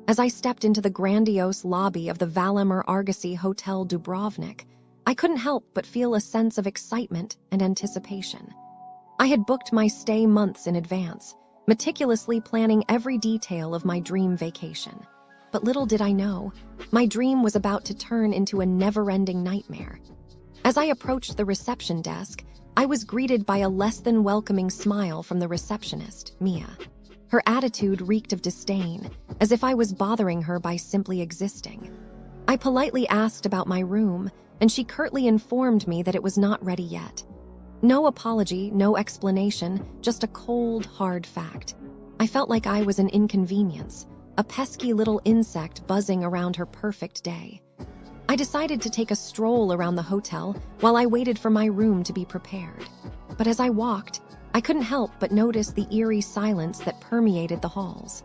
As I stepped into the grandiose lobby of the Valamar Argosy Hotel Dubrovnik, I couldn't help but feel a sense of excitement and anticipation. I had booked my stay months in advance, meticulously planning every detail of my dream vacation. But little did I know, my dream was about to turn into a never-ending nightmare. As I approached the reception desk, I was greeted by a less-than-welcoming smile from the receptionist, Mia. Her attitude reeked of disdain, as if I was bothering her by simply existing. I politely asked about my room, and she curtly informed me that it was not ready yet. No apology, no explanation, just a cold, hard fact. I felt like I was an inconvenience, a pesky little insect buzzing around her perfect day. I decided to take a stroll around the hotel while I waited for my room to be prepared. But as I walked, I couldn't help but notice the eerie silence that permeated the halls.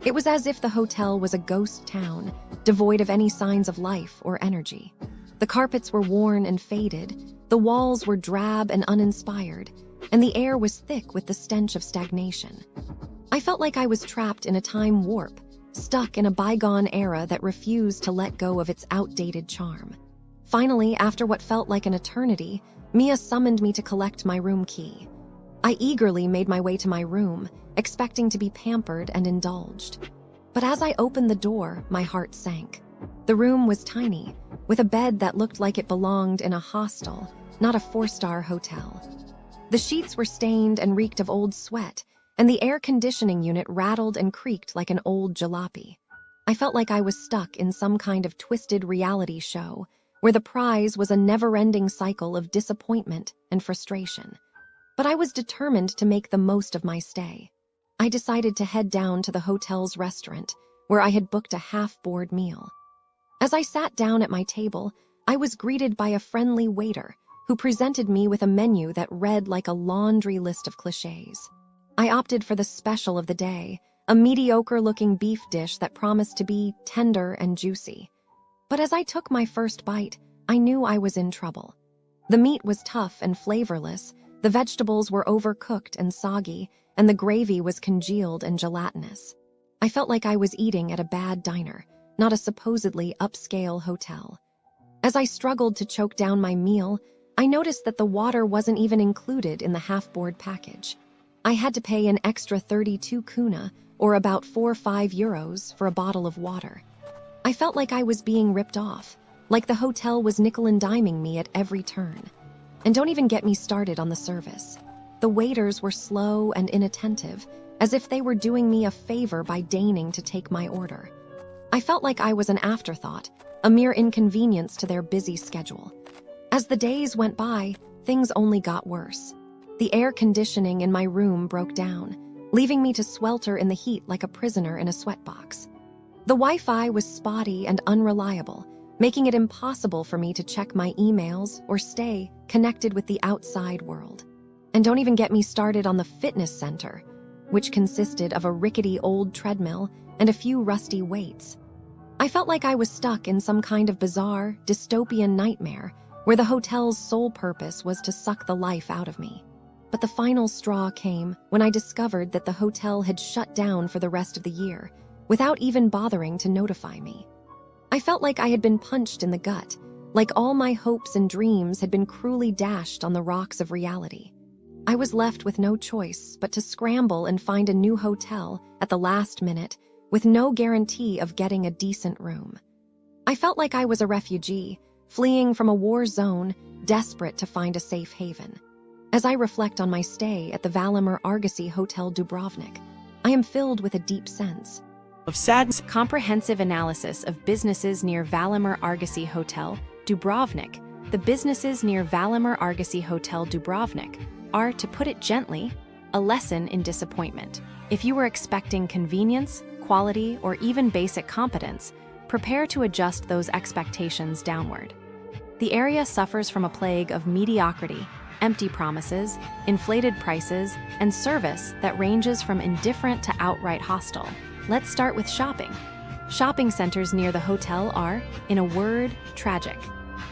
It was as if the hotel was a ghost town, devoid of any signs of life or energy. The carpets were worn and faded, the walls were drab and uninspired, and the air was thick with the stench of stagnation. I felt like I was trapped in a time warp, stuck in a bygone era that refused to let go of its outdated charm. Finally, after what felt like an eternity, Mia summoned me to collect my room key. I eagerly made my way to my room, expecting to be pampered and indulged. But as I opened the door, my heart sank. The room was tiny, with a bed that looked like it belonged in a hostel, not a four-star hotel. The sheets were stained and reeked of old sweat, and the air conditioning unit rattled and creaked like an old jalopy. I felt like I was stuck in some kind of twisted reality show, where the prize was a never-ending cycle of disappointment and frustration. But I was determined to make the most of my stay. I decided to head down to the hotel's restaurant, where I had booked a half-board meal. As I sat down at my table, I was greeted by a friendly waiter who presented me with a menu that read like a laundry list of clichés. I opted for the special of the day, a mediocre-looking beef dish that promised to be tender and juicy. But as I took my first bite, I knew I was in trouble. The meat was tough and flavorless, the vegetables were overcooked and soggy, and the gravy was congealed and gelatinous. I felt like I was eating at a bad diner, not a supposedly upscale hotel. As I struggled to choke down my meal, I noticed that the water wasn't even included in the half-board package. I had to pay an extra 32 kuna, or about 4 or 5 euros, for a bottle of water. I felt like I was being ripped off, like the hotel was nickel-and-diming me at every turn. And don't even get me started on the service. The waiters were slow and inattentive, as if they were doing me a favor by deigning to take my order. I felt like I was an afterthought, a mere inconvenience to their busy schedule. As the days went by, things only got worse. The air conditioning in my room broke down, leaving me to swelter in the heat like a prisoner in a sweatbox. The Wi-Fi was spotty and unreliable, making it impossible for me to check my emails or stay connected with the outside world. And don't even get me started on the fitness center, which consisted of a rickety old treadmill and a few rusty weights. I felt like I was stuck in some kind of bizarre, dystopian nightmare where the hotel's sole purpose was to suck the life out of me. But the final straw came when I discovered that the hotel had shut down for the rest of the year, without even bothering to notify me. I felt like I had been punched in the gut, like all my hopes and dreams had been cruelly dashed on the rocks of reality. I was left with no choice but to scramble and find a new hotel at the last minute, with no guarantee of getting a decent room. I felt like I was a refugee, fleeing from a war zone, desperate to find a safe haven. As I reflect on my stay at the Valamar Argosy Hotel Dubrovnik, I am filled with a deep sense of sadness. Comprehensive analysis of businesses near Valamar Argosy Hotel Dubrovnik. The businesses near Valamar Argosy Hotel Dubrovnik are, to put it gently, a lesson in disappointment. If you were expecting convenience, quality, or even basic competence, prepare to adjust those expectations downward. The area suffers from a plague of mediocrity, empty promises, inflated prices, and service that ranges from indifferent to outright hostile. Let's start with shopping. Shopping centers near the hotel are, in a word, tragic.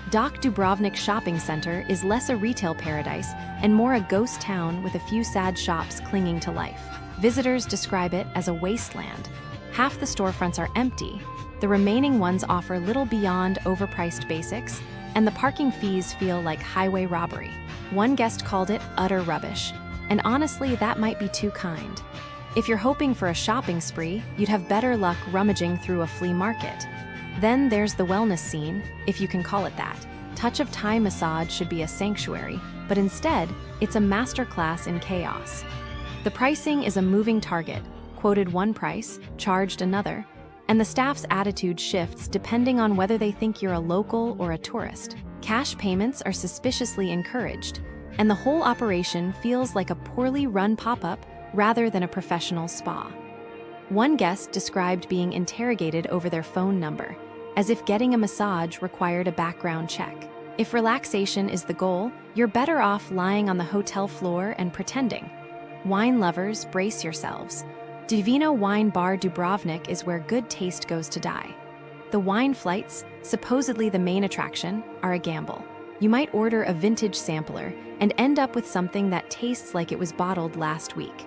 Dubrovnik Shopping Center is less a retail paradise and more a ghost town with a few sad shops clinging to life. Visitors describe it as a wasteland. Half the storefronts are empty, the remaining ones offer little beyond overpriced basics, and the parking fees feel like highway robbery. One guest called it utter rubbish, and honestly, that might be too kind. If you're hoping for a shopping spree, you'd have better luck rummaging through a flea market. Then there's the wellness scene, if you can call it that. Touch of Thai massage should be a sanctuary, but instead, it's a masterclass in chaos. The pricing is a moving target, quoted one price, charged another, and the staff's attitude shifts depending on whether they think you're a local or a tourist. Cash payments are suspiciously encouraged, and the whole operation feels like a poorly run pop-up rather than a professional spa. One guest described being interrogated over their phone number, as if getting a massage required a background check. If relaxation is the goal, you're better off lying on the hotel floor and pretending. Wine lovers, brace yourselves. Wine Bar Dubrovnik is where good taste goes to die. The wine flights, supposedly the main attraction, are a gamble. You might order a vintage sampler and end up with something that tastes like it was bottled last week.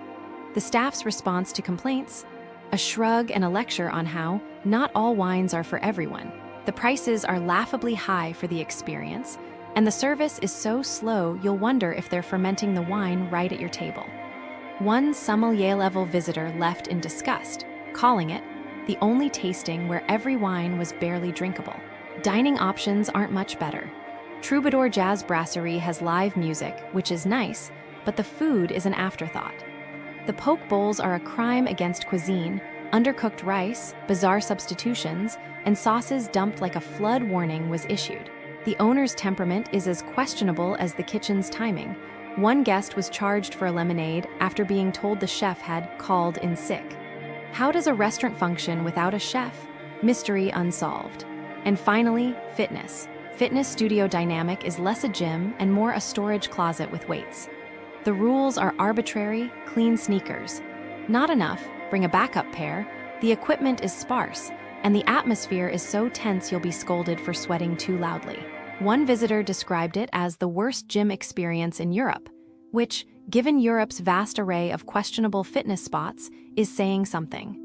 The staff's response to complaints? A shrug and a lecture on how not all wines are for everyone. The prices are laughably high for the experience, and the service is so slow you'll wonder if they're fermenting the wine right at your table. One sommelier-level visitor left in disgust, calling it the only tasting where every wine was barely drinkable. Dining options aren't much better. Troubadour Jazz Brasserie has live music, which is nice, but the food is an afterthought. The poke bowls are a crime against cuisine, undercooked rice, bizarre substitutions, and sauces dumped like a flood warning was issued. The owner's temperament is as questionable as the kitchen's timing. One guest was charged for a lemonade after being told the chef had called in sick. How does a restaurant function without a chef? Mystery unsolved. And finally, fitness. Fitness Studio Dynamic is less a gym and more a storage closet with weights. The rules are arbitrary, clean sneakers. Not enough, bring a backup pair. The equipment is sparse, and the atmosphere is so tense you'll be scolded for sweating too loudly. One visitor described it as the worst gym experience in Europe, which, given Europe's vast array of questionable fitness spots, is saying something.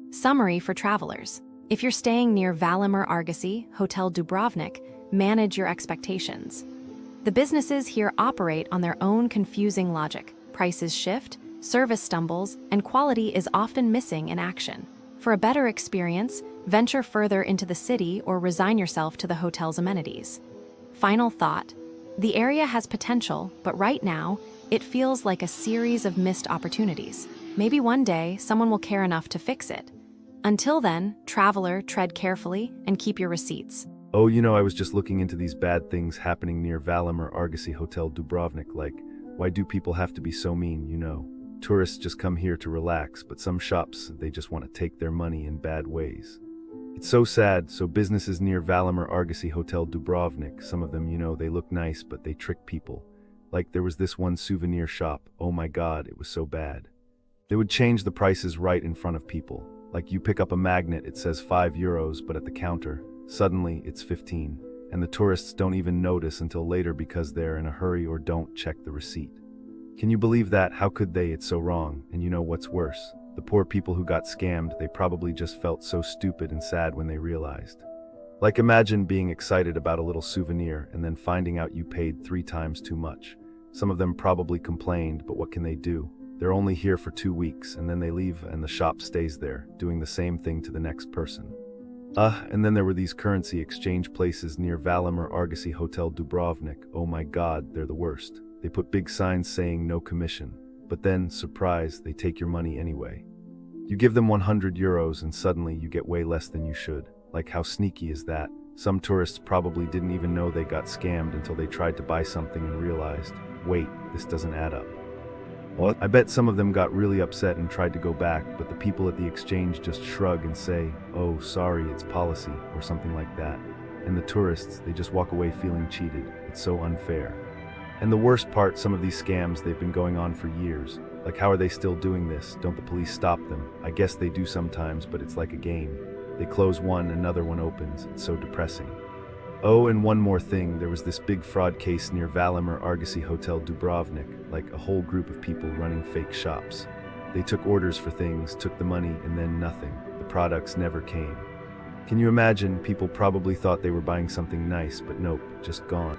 Summary for travelers. If you're staying near Valamar Argosy Hotel Dubrovnik, manage your expectations. The businesses here operate on their own confusing logic. Prices shift, service stumbles, and quality is often missing in action. For a better experience, venture further into the city or resign yourself to the hotel's amenities. Final thought. The area has potential, but right now, it feels like a series of missed opportunities. Maybe one day, someone will care enough to fix it. Until then, traveler, tread carefully and keep your receipts. Oh, I was just looking into these bad things happening near Valamar Argosy Hotel Dubrovnik, like, why do people have to be so mean, Tourists just come here to relax, but some shops, they just want to take their money in bad ways. It's so sad, so businesses near Valamar Argosy Hotel Dubrovnik, some of them, they look nice, but they trick people. Like there was this one souvenir shop, oh my god, it was so bad. They would change the prices right in front of people. Like you pick up a magnet, it says €5, but at the counter, suddenly it's 15, and the tourists don't even notice until later because they're in a hurry or don't check the receipt. Can you believe that? How could they? It's so wrong. And what's worse? The poor people who got scammed, they probably just felt so stupid and sad when they realized. Like imagine being excited about a little souvenir and then finding out you paid 3 times too much. Some of them probably complained, but what can they do? They're only here for 2 weeks and then they leave and the shop stays there, doing the same thing to the next person. And then there were these currency exchange places near Valamar Argosy Hotel Dubrovnik. Oh my god, they're the worst. They put big signs saying no commission, but then, surprise, they take your money anyway. You give them €100 and suddenly you get way less than you should. Like how sneaky is that? Some tourists probably didn't even know they got scammed until they tried to buy something and realized, wait, this doesn't add up. What? I bet some of them got really upset and tried to go back, but the people at the exchange just shrug and say, oh, sorry, it's policy, or something like that. And the tourists, they just walk away feeling cheated. It's so unfair. And the worst part, some of these scams, they've been going on for years. Like how are they still doing this? Don't the police stop them? I guess they do sometimes, but it's like a game. They close one, another one opens. It's so depressing. Oh, and one more thing, there was this big fraud case near Valamar Argosy Hotel Dubrovnik, like a whole group of people running fake shops. They took orders for things, took the money, and then nothing. The products never came. Can you imagine? People probably thought they were buying something nice, but nope, just gone.